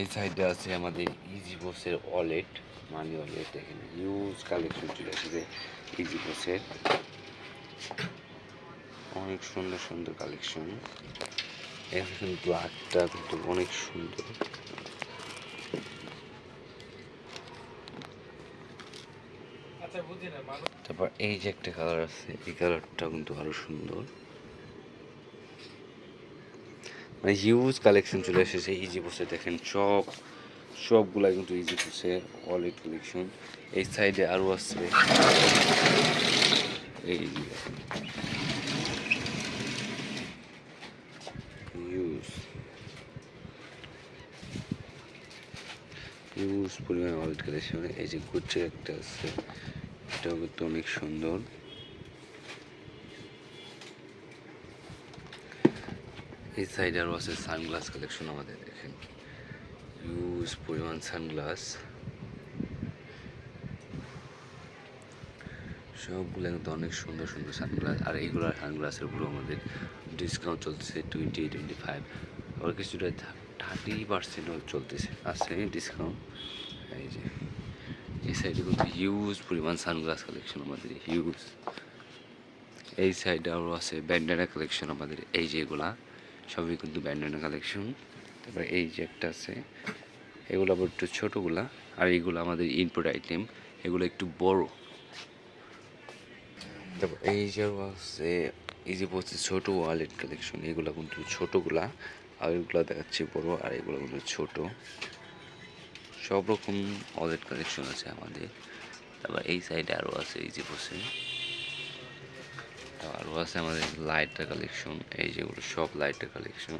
এই সাইডে আছে আমাদের ইজি বসের ওয়ালেট, মানি ওয়ালেট। দেখেন হিউজ কালেকশন চলে এসেছে ইজি বসের, অনেক সুন্দর সুন্দর কালেকশন। এখন ব্ল্যাকটা কিন্তু অনেক সুন্দর। তারপর এই যে একটা কালার আছে, এই কালারটা কিন্তু আরো সুন্দর। মানে হিউজ কালেকশন চলে এসেছে ইজি বসে। দেখেন সবগুলা কিন্তু ইজি বসে ওয়ালেট কালেকশন। এই সাইডে আরো আছে, এই হিউজ পরিমাণ ওয়ালেট কালেকশন। এই যে গুচ্ছের একটা আছে, এটাও কিন্তু অনেক সুন্দর। এই সাইডে আরও আছে সানগ্লাস কালেকশন আমাদের। দেখেন হিউজ পরিমাণ সানগ্লাস, সবগুলো কিন্তু অনেক সুন্দর সুন্দর সানগ্লাস। আর এইগুলোর সানগ্লাসের উপর আমাদের ডিসকাউন্ট চলছে 20-25, আবার কিছুটা 30%ও চলতেছে, আছে ডিসকাউন্ট। এই যে এই সাইডে কিন্তু হিউজ পরিমাণ সানগ্লাস কালেকশন আমাদের, হিউজ। এই সাইডে আরও আছে ব্যান্ডানা কালেকশন আমাদের। এই যে এগুলা সবই কিন্তু ব্যান্ডানা কালেকশন। তারপরে এই যে একটা আছে, এগুলো আবার একটু ছোটোগুলা। আর এইগুলো আমাদের ইনপুট আইটেম, এগুলো একটু বড়। তারপর এই যে আছে এই যে বলছে ছোটো ওয়ালেট কালেকশন, এগুলো কিন্তু ছোটোগুলা। আর এগুলো দেখাচ্ছে বড়, আর এগুলো কিন্তু ছোট। সব রকম ওয়ালেট কালেকশন আছে আমাদের। তারপর এই সাইডে আরও আছে এই যে বসে, আরও আছে আমাদের লাইটার কালেকশন। এই যেগুলো সব লাইটার কালেকশন।